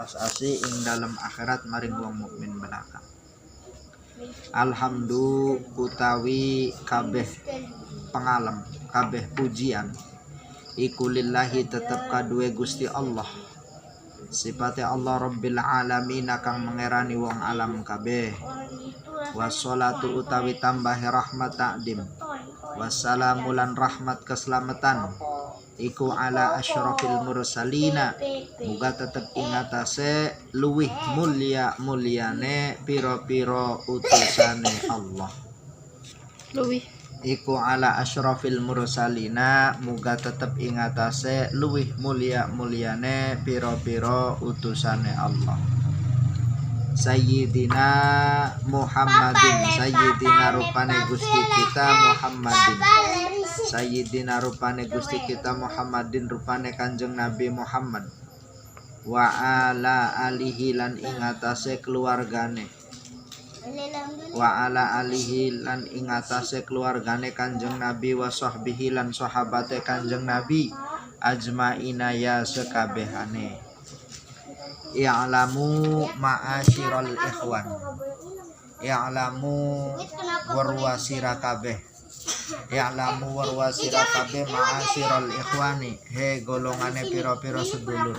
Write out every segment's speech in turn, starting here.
asasi ing dalam akhirat maring wong mukmin belaka. Alhamdu utawi kabeh pangalem, kabeh pujian iku lillahi tetep kaduwe Gusti Allah. Sifate Allah Rabbil Alamin kang mengerani wong alam kabeh. Wassalatu utawi tambahe rahmat takdim. Wassalamu lan rahmat keselamatan iku ala asyrafil mursalina muga tetep ing atase luwih mulyane pira-pira utusane Allah. Luwih Iku ala asyrafil mursalina muga tetep ing atase luwih mulyane pira-pira utusane Allah. Sayyidina Muhammadin, Sayyidina rupane Gusti kita Muhammadin. Sayyidina rupane Gusti kita Muhammadin, rupane Kanjeng Nabi Muhammad. Wa ala alihi lan ing atase keluargane. Wa ala alihi lan ing atase keluargane Kanjeng Nabi wa sahbihi lan sahabate Kanjeng Nabi ajmaina ya sekabehane. I'lamu ma'asyiral ikhwan. I'lamu warwasira kabeh. I'lamu warwasira kabeh ma'asyiral ikhwani. He golongane pira-pira sedulur.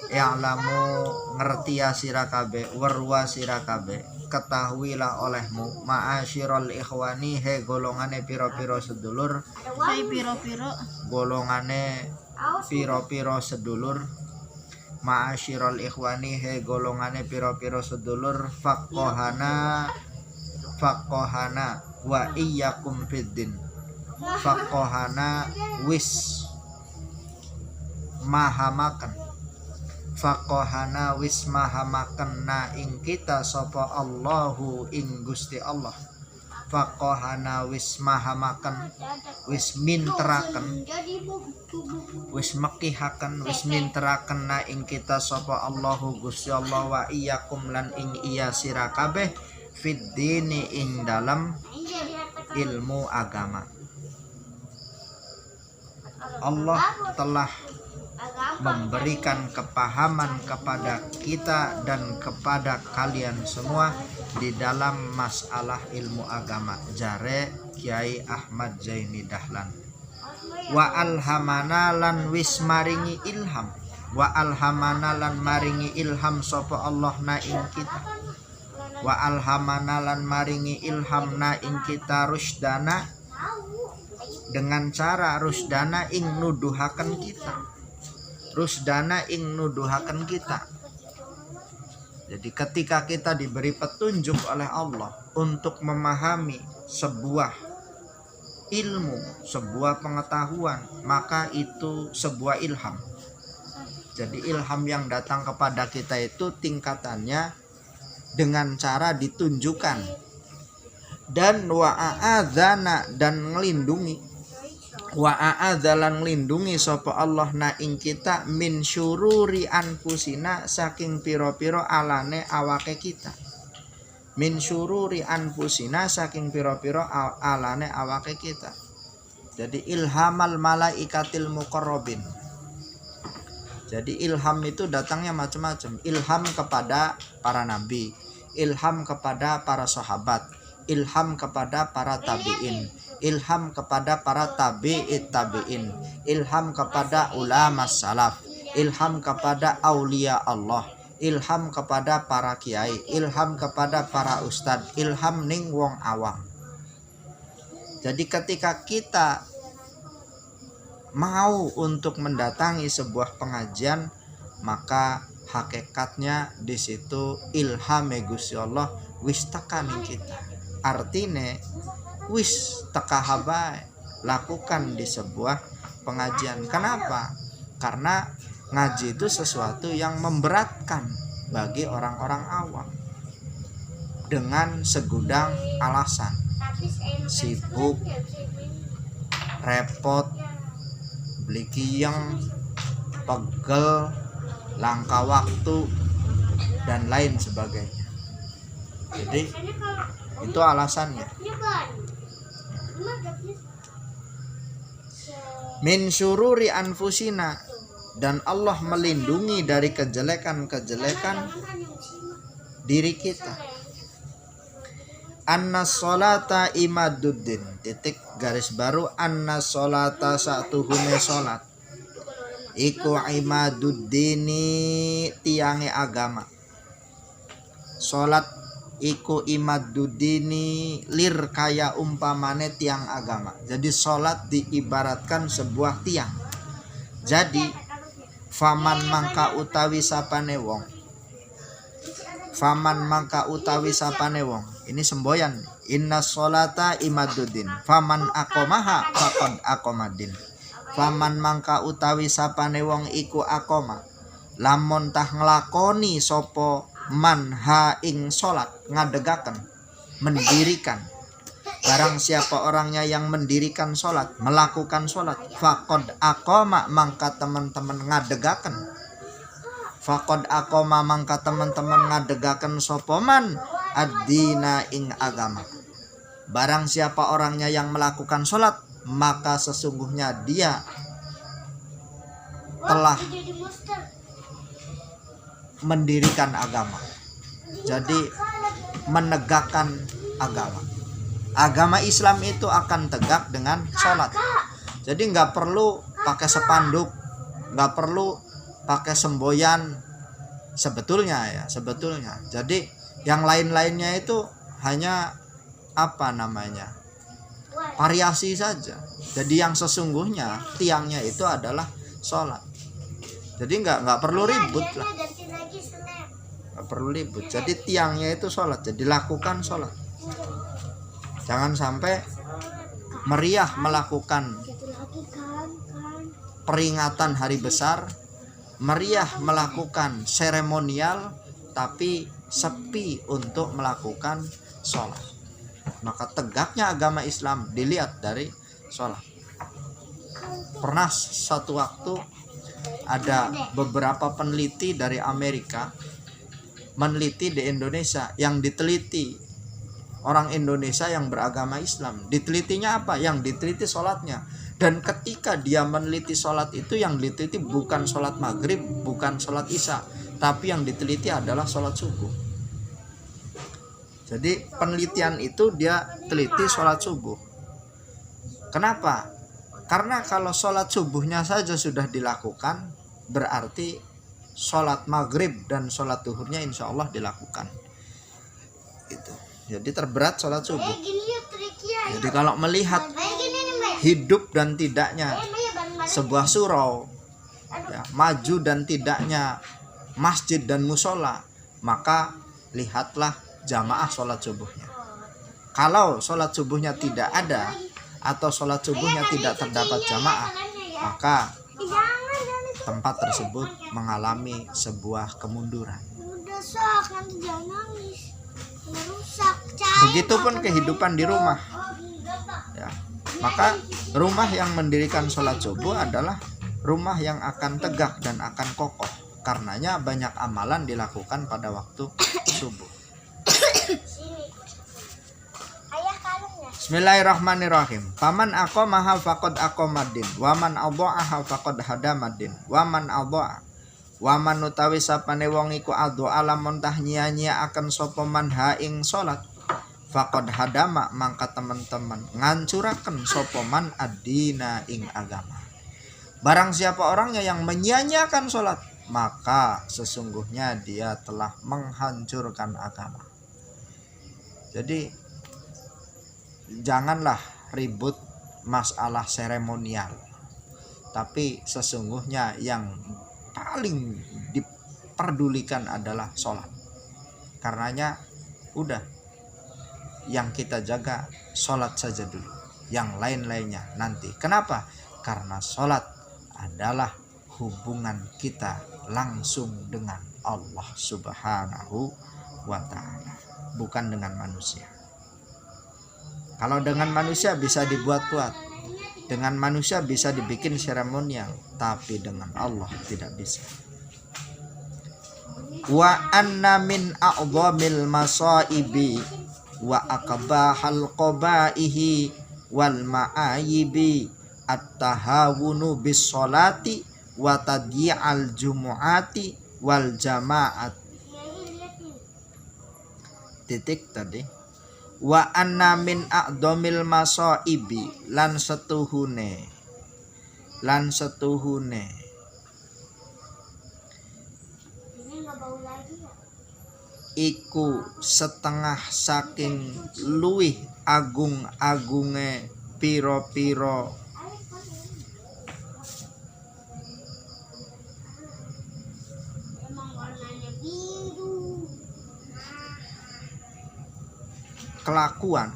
I'lamu ngertia sira kabeh, warwasira kabeh. Ketahuilah olehmu ma'asyiral ikhwani, he golongane pira-pira sedulur. hai piro-piro Golongane pira-pira sedulur. Ma'asyiral ikhwani, he golongane pira-pira sedulur. Faqohana wa iyyakum fiddin. Faqohana wis mahamaken. Faqohana wis mahamaken na ing kita sapa Allahu ing Gusti Allah. Faqohana wis mahamaken, wis minteraken, wis mekihaken, wis minteraken na ing kita sapa Allahu Gusti Allah wa iyyakum lan ing iya sira kabeh fid dini ing dalam ilmu agama. Allah telah memberikan kepahaman kepada kita dan kepada kalian semua di dalam masalah ilmu agama. Jare Kiai Ahmad Zaini Dahlan. Wa alhamana lan wis maringi ilham. Wa alhamana lan maringi ilham sapa Allah na ing kita. Wa alhamana lan maringi ilham na ing kita rusdana dengan cara rusdana ing nuduhaken kita. Rusdana ing nuduhaken kita. Jadi ketika kita diberi petunjuk oleh Allah untuk memahami sebuah ilmu, sebuah pengetahuan, maka itu sebuah ilham. Jadi ilham yang datang kepada kita itu tingkatannya dengan cara ditunjukkan. Dan wa'adzana dan ngelindungi. Wa'adzalan nglindungi sapa Allah na ing kita min syururi anfusina saking pira-pira alane awake kita. Min syururi anfusina saking pira-pira alane awake kita. Jadi ilhamal malaikatil muqarrabin. Jadi ilham itu datangnya macam-macam. Ilham kepada para nabi, ilham kepada para sahabat, ilham kepada para tabi'in, ilham kepada para tabi'it tabi'in, ilham kepada ulama salaf, ilham kepada aulia Allah, ilham kepada para kiai, ilham kepada para ustad, ilham ning wong awam. Jadi ketika kita mau untuk mendatangi sebuah pengajian, maka hakikatnya di situ ilham Gusti Allah wis tekaning kita. Artine wis teka habae lakukan di sebuah pengajian. Kenapa? Karena ngaji itu sesuatu yang memberatkan bagi orang-orang awam dengan segudang alasan. Sibuk, repot, beli kiyeng, pegel, langka waktu, dan lain sebagainya. Jadi itu alasannya. Min syururi anfusina, dan Allah melindungi dari kejelekan-kejelekan diri kita. Anna sholata imaduddin, titik garis baru, anna sholata satuhune sholat iku imaduddini tiange agama. Sholat iku imaduddini lir kaya umpamane tiang agama. Jadi sholat diibaratkan sebuah tiang. Jadi faman mangka utawi sapane wong, faman mangka utawi sapane wong, ini semboyan, inna sholata imaduddin faman akomaha faqad akomadin. Faman mangka utawi sapane wong iku akoma, lamun tah nglakoni sapa man ha ing sholat, ngadegaken, mendirikan. Barang siapa orangnya yang mendirikan sholat, melakukan sholat, faqad aqama mangka teman-teman ngadegaken. Faqad aqama mangka teman-teman ngadegaken sapa man ad-dina ing agama. Barang siapa orangnya yang melakukan sholat, maka sesungguhnya dia telah mendirikan agama. Jadi menegakkan agama. Agama Islam itu akan tegak dengan sholat. Jadi nggak perlu pakai spanduk, nggak perlu pakai semboyan sebetulnya. Jadi yang lain-lainnya itu hanya variasi saja. Jadi yang sesungguhnya tiangnya itu adalah sholat. Jadi nggak perlu ribut lah. Nggak perlu ribut. Jadi tiangnya itu sholat. Jadi lakukan sholat. Jangan sampai meriah melakukan peringatan hari besar, meriah melakukan seremonial, tapi sepi untuk melakukan sholat. Maka tegaknya agama Islam dilihat dari sholat. Pernah satu waktu ada beberapa peneliti dari Amerika meneliti di Indonesia. Yang diteliti orang Indonesia yang beragama Islam. Ditelitinya apa? Yang diteliti sholatnya. Dan ketika dia meneliti sholat itu, yang diteliti bukan sholat maghrib, bukan sholat isya, tapi yang diteliti adalah sholat subuh. Jadi penelitian itu dia teliti sholat subuh. Kenapa? Karena kalau sholat subuhnya saja sudah dilakukan, berarti sholat maghrib dan sholat duhurnya insya Allah dilakukan. Itu. Jadi terberat sholat subuh. Jadi kalau melihat hidup dan tidaknya sebuah surau, ya, maju dan tidaknya masjid dan musola, maka lihatlah jamaah sholat subuhnya. Kalau sholat subuhnya tidak ada atau sholat subuhnya tidak terdapat jamaah, maka tempat tersebut mengalami sebuah kemunduran. Begitupun kehidupan di rumah, ya. Maka rumah yang mendirikan sholat subuh adalah rumah yang akan tegak dan akan kokoh. Karenanya banyak amalan dilakukan pada waktu subuh. Bismillahirrahmanirrahim. Faman aqamaha faqad aqamaddin, waman adha'aha faqad hadamaddin, waman adha'a, waman utawi sapane wong iku adha'a lamun tah nyia-nyia akan sapa man ha ing salat, faqad hadama mangka teman-teman ngancuraken sapa man ad-dina ing agama. Barang siapa orangnya yang menyia-nyiakan salat, maka sesungguhnya dia telah menghancurkan agama. Jadi janganlah ribut masalah seremonial, tapi sesungguhnya yang paling diperdulikan adalah sholat. Karenanya udah, yang kita jaga sholat saja dulu, yang lain-lainnya nanti. Kenapa? Karena sholat adalah hubungan kita langsung dengan Allah Subhanahu wa ta'ala, bukan dengan manusia. Kalau dengan manusia bisa dibuat-buat, dengan manusia bisa dibikin seremonial, tapi dengan Allah tidak bisa. Wa anna min a'dhamil masaibi wa akbahal qabaihi wal ma'ayibi at-tahawunu bis sholati wa tadyi'al jumu'ati wal jama'at. Titik tadi. Wa anna min a'dhamil masaibi lan setuhune iku setengah saking luwih agung-agunge piro-piro kelakuan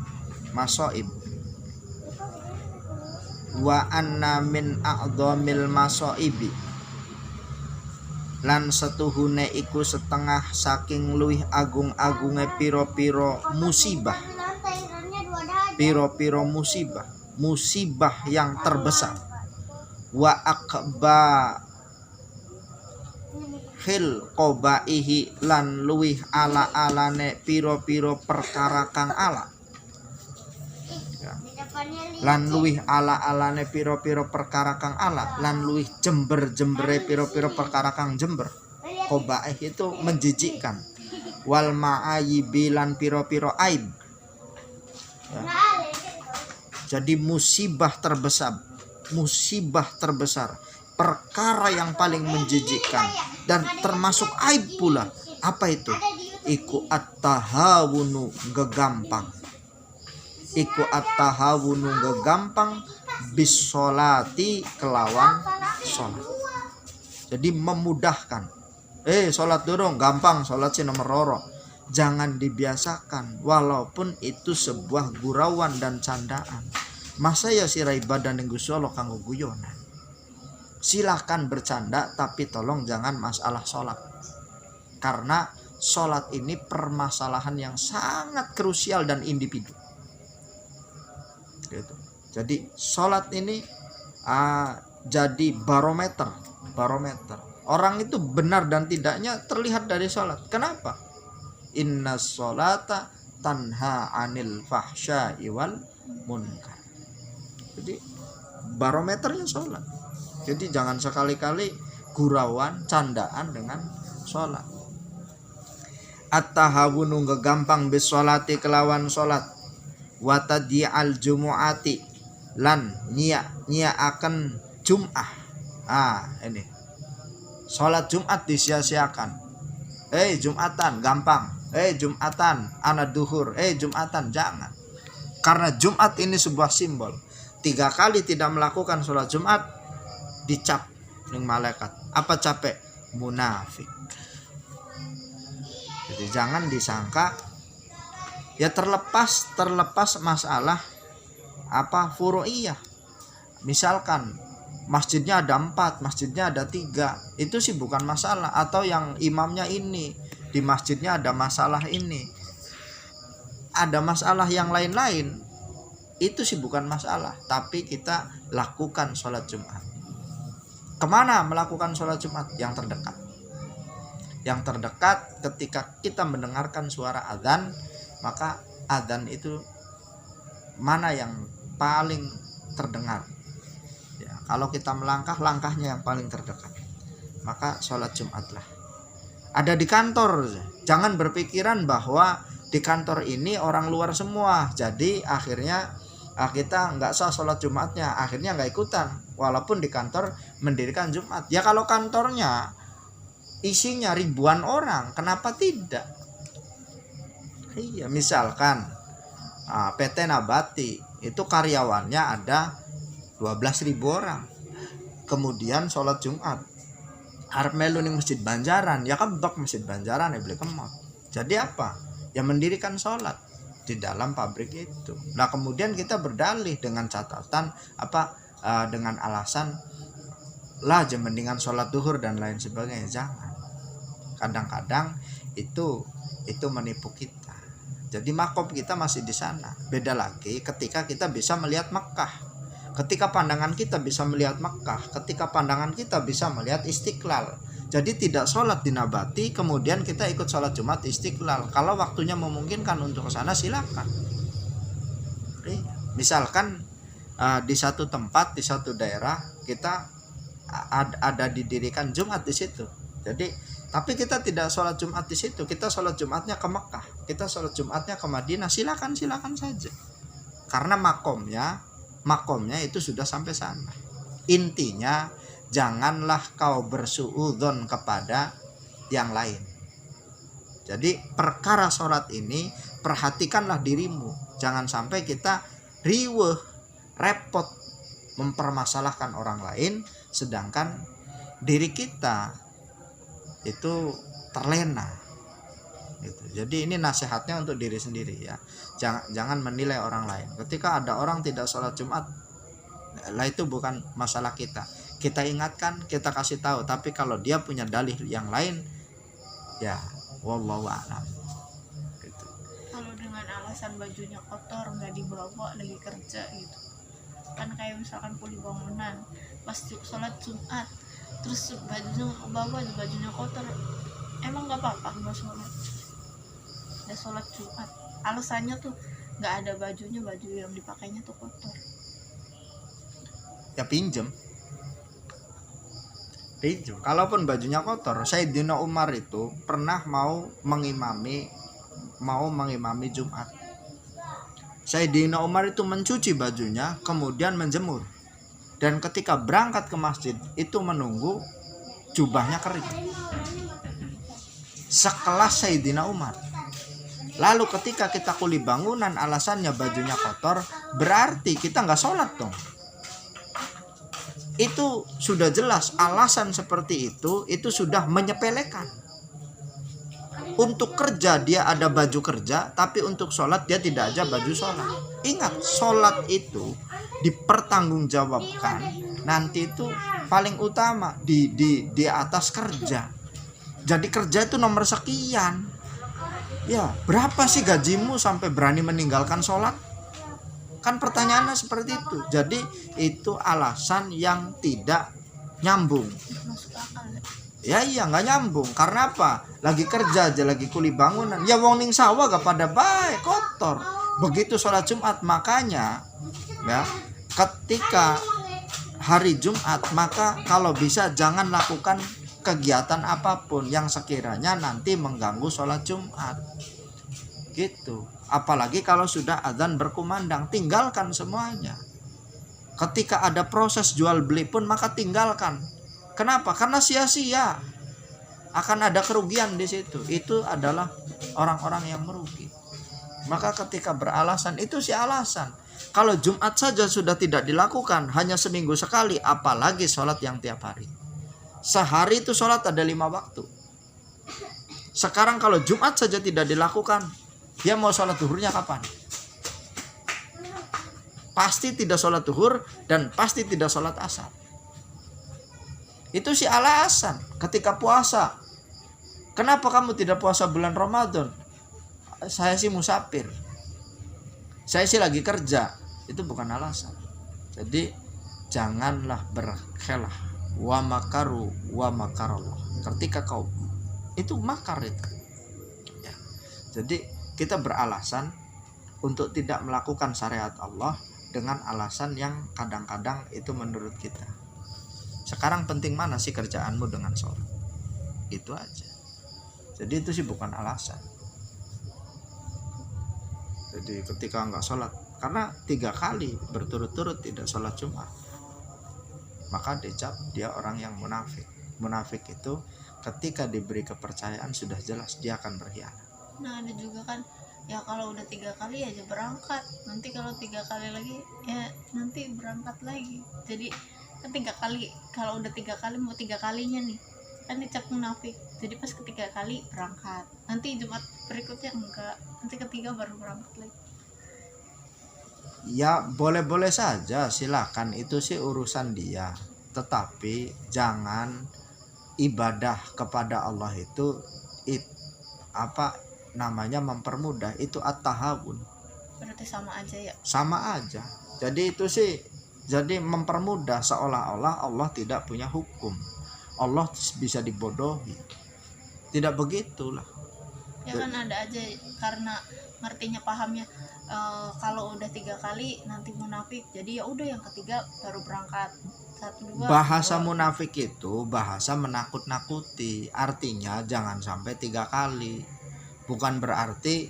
masoib. Wa anna min a'dhamil masoibi lan setuhune iku setengah saking luwih agung-agunge piro-piro musibah yang terbesar. Wa akba hil qobaihi lan luwih ala-alane piro-piro perkara kang ala. Lan luwih ala-alane piro-piro perkara kang ala, lan luwih jember-jembere piro-piro perkara kang jember. Qobaih itu menjijikkan. Wal ma'ayibi lan piro-piro aib. Ya. Jadi musibah terbesar, perkara yang paling menjijikkan dan termasuk aib pula. Apa itu? Iku at-tahawunu gegampang. Bisolati kelawan sholat. Jadi memudahkan. Sholat dorong gampang, sholat sih nomor loro. Jangan dibiasakan, walaupun itu sebuah gurauan dan candaan. Masa ya sira ibadah ning Gusti Allah kanggo guyonan. Silahkan bercanda, tapi tolong jangan masalah sholat. Karena sholat ini permasalahan yang sangat krusial dan individu. Gitu. Jadi sholat ini jadi barometer. Orang itu benar dan tidaknya terlihat dari sholat. Kenapa? Inna sholata tanha anil fahsya'i wal munkar. Jadi barometernya sholat. Jadi jangan sekali-kali gurauan, candaan dengan sholat. At-tahawunu gegampang bis sholati kelawan sholat. Wa tadyi'al jumu'ati lan nia akan Jum'ah. Ini sholat Jumat disia-siakan. Jumatan gampang. Jumatan ana duhur. Jumatan jangan. Karena Jumat ini sebuah simbol. 3 kali tidak melakukan sholat Jumat dicap ning malaikat. Apa capek? Munafik. Jadi jangan disangka. Ya terlepas masalah furu'iyah. Misalkan masjidnya ada 4, masjidnya ada 3, itu sih bukan masalah. Atau yang imamnya ini, di masjidnya ada masalah ini, ada masalah yang lain-lain, itu sih bukan masalah. Tapi kita lakukan sholat Jumat. Kemana melakukan sholat Jumat? Yang terdekat ketika kita mendengarkan suara azan. Maka adzan itu mana yang paling terdengar? Ya, kalau kita melangkah, langkahnya yang paling terdekat. Maka sholat Jumatlah. Ada di kantor, jangan berpikiran bahwa di kantor ini orang luar semua. Jadi akhirnya kita nggak sah sholat Jumatnya, akhirnya nggak ikutan. Walaupun di kantor mendirikan Jumat. Ya kalau kantornya isinya ribuan orang, kenapa tidak? Iya, misalkan PT Nabati itu karyawannya ada 12.000 orang. Kemudian sholat Jumat arep melu ning Masjid Banjaran, ya kebak Masjid Banjaran ya beli kemot. Jadi apa? Ya mendirikan sholat di dalam pabrik itu. Nah, kemudian kita berdalih dengan catatan dengan alasan lah mendingan sholat duhur dan lain sebagainya. Jangan. Kadang-kadang itu menipu kita. Jadi makom kita masih di sana. Beda lagi ketika kita bisa melihat Mekah. Ketika pandangan kita bisa melihat Mekah, ketika pandangan kita bisa melihat Istiqlal. Jadi tidak sholat di Nabati, kemudian kita ikut sholat Jumat Istiqlal. Kalau waktunya memungkinkan untuk ke sana, silakan. Misalkan di satu tempat, di satu daerah, kita ada didirikan Jumat di situ. Jadi tapi kita tidak sholat Jumat di situ, kita sholat Jumatnya ke Mekah, kita sholat Jumatnya ke Madinah, silakan saja. Karena makomnya itu sudah sampai sana. Intinya janganlah kau bersuudzon kepada yang lain. Jadi perkara sholat ini perhatikanlah dirimu, jangan sampai kita riweh, repot mempermasalahkan orang lain, sedangkan diri kita itu terlena gitu. Jadi ini nasihatnya untuk diri sendiri ya. Jangan menilai orang lain. Ketika ada orang tidak sholat Jumat, lah itu bukan masalah kita. Kita ingatkan, kita kasih tahu. Tapi kalau dia punya dalih yang lain, ya wallahu a'lam. Gitu. Kalau dengan alasan bajunya kotor nggak dibawa lagi kerja gitu, kan kayak misalkan kuli bangunan pas sholat Jumat terus bajunya kotor, emang nggak apa-apa nggak sholat Jumat? Alasannya tuh nggak ada bajunya, baju yang dipakainya tuh kotor. Ya pinjem. Kalaupun bajunya kotor, Sayyidina Umar itu pernah mau mengimami Jumat. Sayyidina Umar itu mencuci bajunya kemudian menjemur, dan ketika berangkat ke masjid itu menunggu jubahnya kering, sekelas Sayyidina Umar. Lalu ketika kita kuli bangunan alasannya bajunya kotor, berarti kita nggak sholat dong. Itu sudah jelas alasan seperti itu sudah menyepelekan. Untuk kerja dia ada baju kerja, tapi untuk sholat dia tidak ada baju sholat. Ingat, sholat itu dipertanggungjawabkan nanti itu paling utama di atas kerja. Jadi kerja itu nomor sekian. Ya, berapa sih gajimu sampai berani meninggalkan sholat? Kan pertanyaannya seperti itu. Jadi itu alasan yang tidak nyambung. Masuk akal Ya ya? iya nggak nyambung. Karena apa? Lagi kerja aja, lagi kuli bangunan. Ya wong ning sawah gak pada baik, kotor. Begitu sholat Jumat, makanya ya ketika hari Jumat maka kalau bisa jangan lakukan kegiatan apapun yang sekiranya nanti mengganggu sholat Jumat. Gitu. Apalagi kalau sudah azan berkumandang, tinggalkan semuanya. Ketika ada proses jual beli pun maka tinggalkan. Kenapa? Karena sia-sia. Akan ada kerugian di situ. Itu adalah orang-orang yang merugi. Maka ketika beralasan itu si alasan. Kalau Jumat saja sudah tidak dilakukan, hanya seminggu sekali, apalagi sholat yang tiap hari. Sehari itu sholat ada 5 waktu. Sekarang kalau Jumat saja tidak dilakukan, dia mau sholat zuhurnya kapan? Pasti tidak sholat zuhur dan pasti tidak sholat asar. Itu si alasan. Ketika puasa, kenapa kamu tidak puasa bulan Ramadan? Saya sih musafir, saya sih lagi kerja. Itu bukan alasan. Jadi janganlah berkhelah. Wa makaru wa makarallah. Ketika kau itu makar itu ya. Jadi kita beralasan untuk tidak melakukan syariat Allah dengan alasan yang kadang-kadang itu menurut kita. Sekarang penting mana sih kerjaanmu dengan sholat? Itu aja. Jadi itu sih bukan alasan. Jadi ketika nggak sholat, karena 3 kali berturut-turut tidak sholat Jumat, maka dicap dia orang yang munafik. Munafik itu ketika diberi kepercayaan sudah jelas dia akan berkhianat. Nah ada juga kan ya, kalau udah 3 kali aja berangkat, nanti kalau 3 kali lagi ya nanti berangkat lagi. Jadi kan 3 kali, kalau udah 3 kali mau 3 kalinya nih kan dicap munafik. Jadi pas ketiga kali berangkat, nanti Jumat berikutnya enggak, nanti ketiga baru berangkat lagi. Ya boleh-boleh saja, silakan, itu sih urusan dia. Tetapi jangan ibadah kepada Allah itu mempermudah, itu at-tahawun. Berarti sama aja ya? Sama aja. Jadi itu sih jadi mempermudah, seolah-olah Allah tidak punya hukum. Allah bisa dibodohi. Tidak begitulah. Ya kan ada aja karena ngertinya pahamnya kalau udah 3 kali nanti munafik. Jadi ya udah yang ketiga baru berangkat. 1, 2 Bahasa 2. munafik itu bahasa menakut-nakuti. Artinya jangan sampai 3 kali. Bukan berarti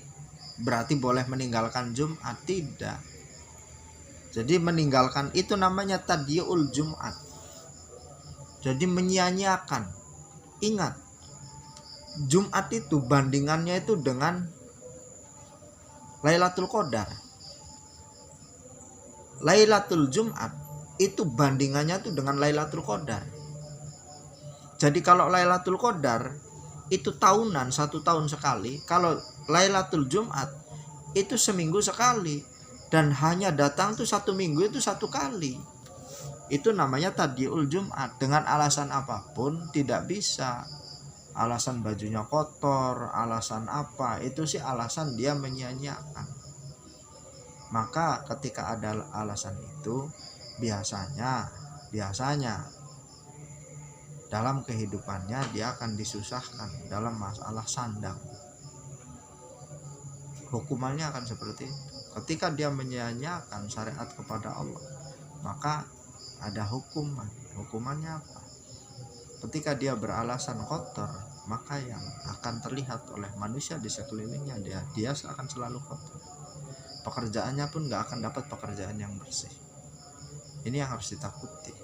boleh meninggalkan Jumat, tidak. Jadi meninggalkan itu namanya tadyi'ul Jumat. Jadi menyia-nyiakan. Ingat, Jumat itu bandingannya itu dengan Lailatul Qadar. Lailatul Jumat itu bandingannya tuh dengan Lailatul Qadar. Jadi kalau Lailatul Qadar itu tahunan, 1 tahun sekali. Kalau Lailatul Jumat itu seminggu sekali, dan hanya datang tuh 1 minggu itu 1 kali. Itu namanya tadyi'ul Jumat. Dengan alasan apapun tidak bisa. Alasan bajunya kotor, alasan apa, itu sih alasan dia menyia-nyiakan. Maka ketika ada alasan itu, biasanya dalam kehidupannya dia akan disusahkan dalam masalah sandang. Hukumannya akan seperti itu. Ketika dia menyia-nyiakan syariat kepada Allah, maka ada hukuman. Hukumannya apa? Ketika dia beralasan kotor, maka yang akan terlihat oleh manusia di sekelilingnya dia akan selalu kotor. Pekerjaannya pun gak akan dapat pekerjaan yang bersih. Ini yang harus ditakuti.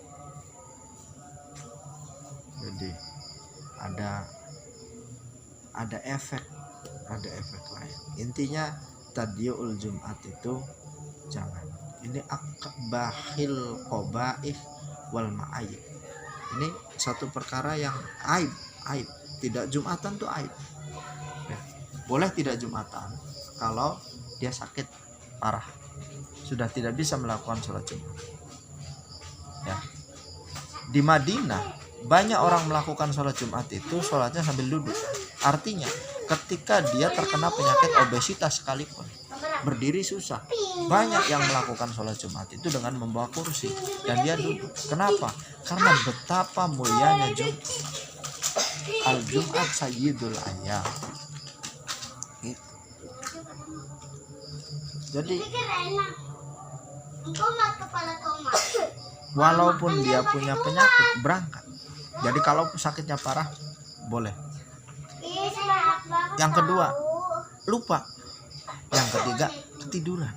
Jadi ada efek lain. Intinya tadyi'ul Jumat itu jangan. Ini akbahil qabaih wal ma'ayib. Ini satu perkara yang aib. Tidak Jumatan tuh aib. Ya. Boleh tidak Jumatan kalau dia sakit parah, sudah tidak bisa melakukan sholat Jumat. Ya. Di Madinah banyak orang melakukan sholat Jumat itu sholatnya sambil duduk. Artinya ketika dia terkena penyakit obesitas sekalipun, berdiri susah. Banyak yang melakukan sholat Jumat itu dengan membawa kursi dan dia duduk. Kenapa? Karena betapa mulianya Jumat. Al-Jumat sayyidul ayyam. Gitu. Jadi walaupun dia punya penyakit, berangkat. Jadi kalau sakitnya parah, boleh. Yang kedua, lupa. Yang ketiga, ketiduran.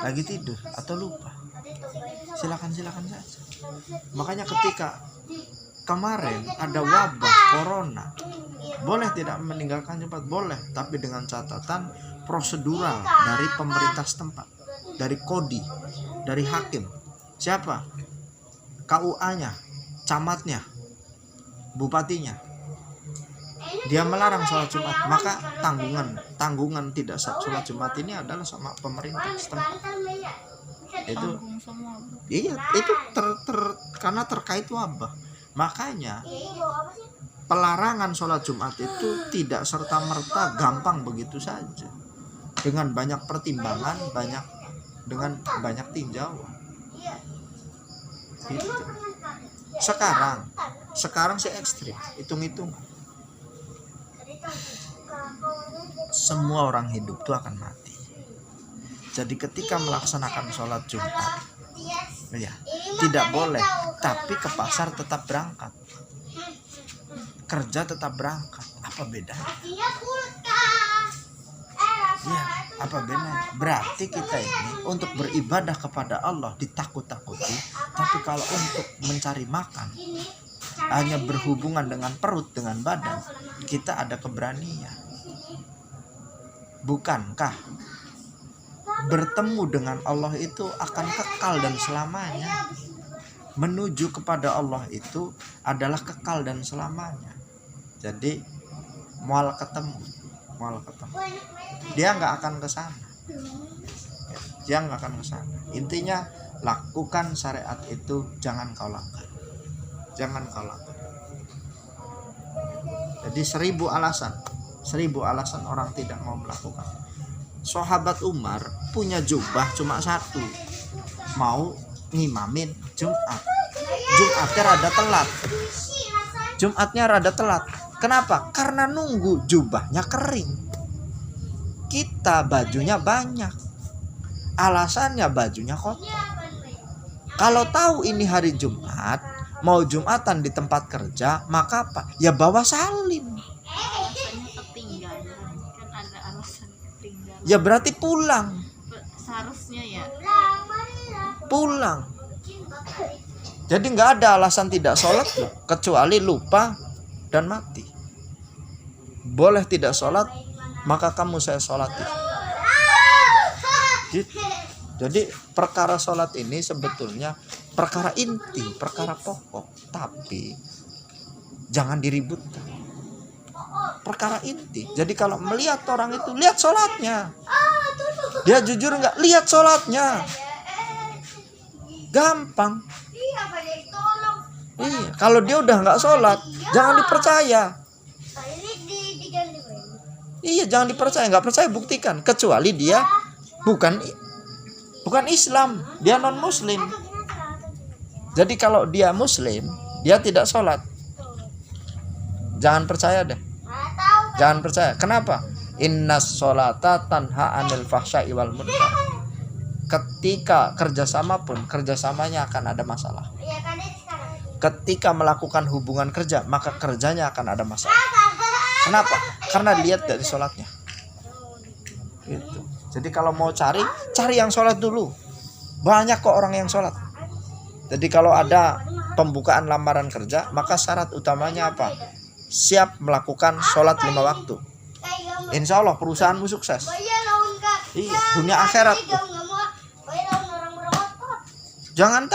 Lagi tidur atau lupa. Silakan saja. Makanya ketika kemarin ada wabah corona, boleh tidak meninggalkan Jumat? Boleh, tapi dengan catatan prosedural dari pemerintah setempat, dari kodi, dari hakim. Siapa? KUA-nya, camatnya, bupatinya. Dia melarang sholat Jumat, maka tanggungan tidak sholat Jumat ini adalah sama pemerintah setempat. Itu iya, itu karena terkait wabah. Makanya pelarangan sholat Jumat itu tidak serta-merta gampang begitu saja. Dengan banyak pertimbangan, dengan banyak tinjauan. Gitu. Sekarang sih ekstrim, hitung-hitung. Semua orang hidup tuh akan mati. Jadi ketika melaksanakan sholat Jumat, ya tidak boleh. Tapi ke pasar tetap berangkat, kerja tetap berangkat. Apa bedanya? Ya, apa bedanya? Berarti kita ini untuk beribadah kepada Allah ditakut-takuti, tapi kalau untuk mencari makan, hanya berhubungan dengan perut, dengan badan, kita ada keberanian. Bukankah bertemu dengan Allah itu akan kekal dan selamanya? Menuju kepada Allah itu adalah kekal dan selamanya. Jadi mual ketemu, dia nggak akan ke sana. Intinya lakukan syariat itu, jangan kau langgar. Jadi 1000 alasan orang tidak mau melakukan. Sahabat Umar punya jubah cuma 1, mau ngimamin Jumatnya rada telat. Kenapa? Karena nunggu jubahnya kering. Kita bajunya banyak, alasannya bajunya kotor. Kalau tahu ini hari Jumat, mau Jumatan di tempat kerja, maka apa? Ya bawa salin. Alasannya ketinggalan, kan ada alasan ketinggalan. Ya berarti pulang. Seharusnya ya. Pulang. Jadi nggak ada alasan tidak sholat loh, kecuali lupa dan mati. Boleh tidak sholat, maka kamu saya sholati. Jadi perkara sholat ini sebetulnya perkara inti, perkara pokok, tapi jangan diributkan. Perkara inti. Jadi kalau melihat orang itu, lihat sholatnya. Dia jujur nggak? Lihat sholatnya. Gampang. Iya. Kalau dia udah nggak sholat, jangan dipercaya. Iya, jangan dipercaya. Nggak percaya buktikan. Kecuali dia bukan Islam, dia non Muslim. Jadi kalau dia Muslim, dia tidak sholat, jangan percaya deh. Jangan percaya. Kenapa? Innas sholata tanha anil fahsya'i wal munkar. Ketika kerjasama pun, kerjasamanya akan ada masalah. Ketika melakukan hubungan kerja, maka kerjanya akan ada masalah. Kenapa? Karena lihat dari sholatnya. Gitu. Jadi kalau mau cari yang sholat dulu. Banyak kok orang yang sholat. Jadi kalau ada pembukaan lamaran kerja, maka syarat utamanya apa? Siap melakukan sholat 5 waktu. Insya Allah perusahaanmu sukses. Iya, dunia akhirat tuh. Jangan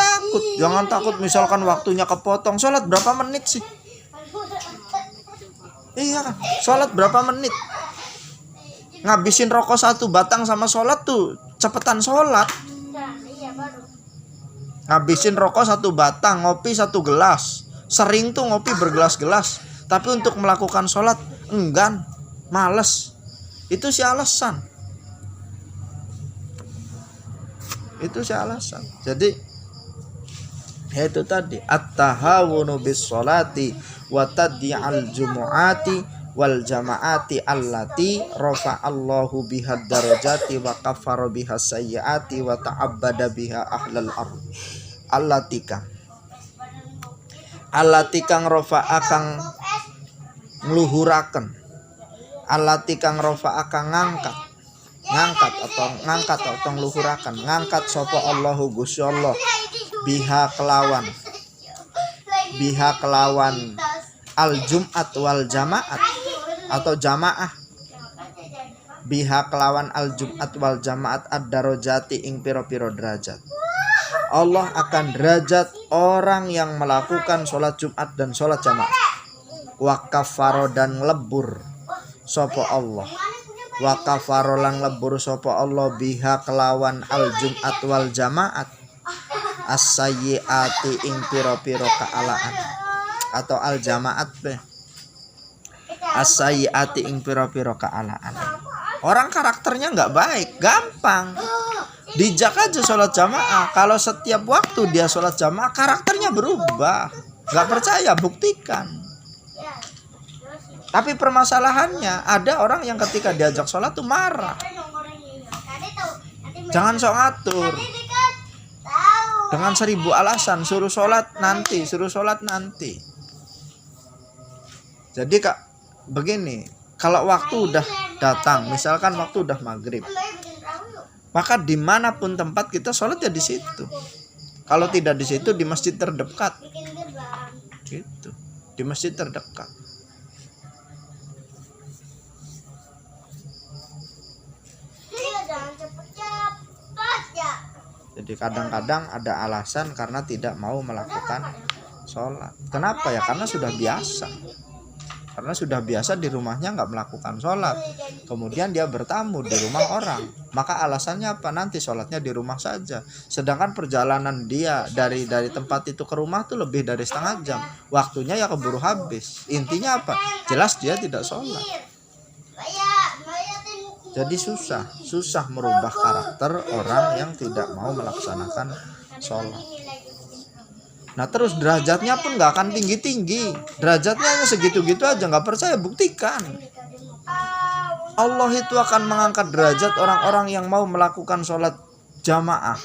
takut misalkan waktunya kepotong. Sholat berapa menit sih? Iya kan, sholat berapa menit? Ngabisin rokok 1 batang sama sholat tuh cepetan sholat. Ngabisin rokok 1 batang, ngopi 1 gelas. Sering tuh ngopi bergelas-gelas. Tapi untuk melakukan sholat enggan, males. Itu si alasan. Jadi itu tadi at-tahawunu bis sholati wa tadyi'al jumu'ati wal jama'ati allati rafa'allahu biha darajati wa kafara biha sayyiati wa ta'abbada biha ahlal ardh allati kang rafa'a kang ngluhuraken, allati kang rafa'a kang ngangkat atau ngluhuraken, ngangkat sapa Allahu Gusti Allah biha kelawan al jum'at wal jamaat atau jamaah, biha kelawan al jum'at wal jamaat ad-darajati ing piro-piro derajat. Allah akan derajat orang yang melakukan sholat Jumat dan sholat jamaah. Wa kafaro dan lebur sapa Allah, wa kafaro lan lebur sapa Allah biha kelawan al jum'at wal jamaat as-sayyiati ing piro-piro kaalaan atau al jamaat as-sayyiati ing piro-piro kaalaan. Orang karakternya nggak baik, gampang dijak aja sholat jamaah. Kalau setiap waktu dia sholat jamaah, karakternya berubah. Nggak percaya, buktikan. Tapi permasalahannya ada orang yang ketika diajak sholat tuh marah. Jangan sok ngatur dengan 1000 alasan, suruh sholat nanti. Jadi kak begini, kalau waktu udah datang, misalkan waktu udah maghrib, maka dimanapun tempat kita sholat ya di situ. Kalau tidak di situ, di masjid terdekat. Gitu, di masjid terdekat. Jadi kadang-kadang ada alasan karena tidak mau melakukan sholat. Kenapa ya? Karena sudah biasa. Karena sudah biasa di rumahnya nggak melakukan sholat. Kemudian dia bertamu di rumah orang. Maka alasannya apa? Nanti sholatnya di rumah saja. Sedangkan perjalanan dia dari tempat itu ke rumah tuh lebih dari setengah jam. Waktunya ya keburu habis. Intinya apa? Jelas dia tidak sholat. Jadi susah merubah karakter orang yang tidak mau melaksanakan sholat. Nah terus derajatnya pun gak akan tinggi-tinggi. Derajatnya hanya segitu-gitu aja. Gak percaya, buktikan. Allah itu akan mengangkat derajat orang-orang yang mau melakukan sholat jamaah.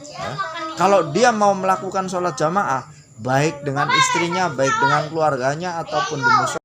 Ya. Kalau dia mau melakukan sholat jamaah, baik dengan istrinya, baik dengan keluarganya, ataupun di musola,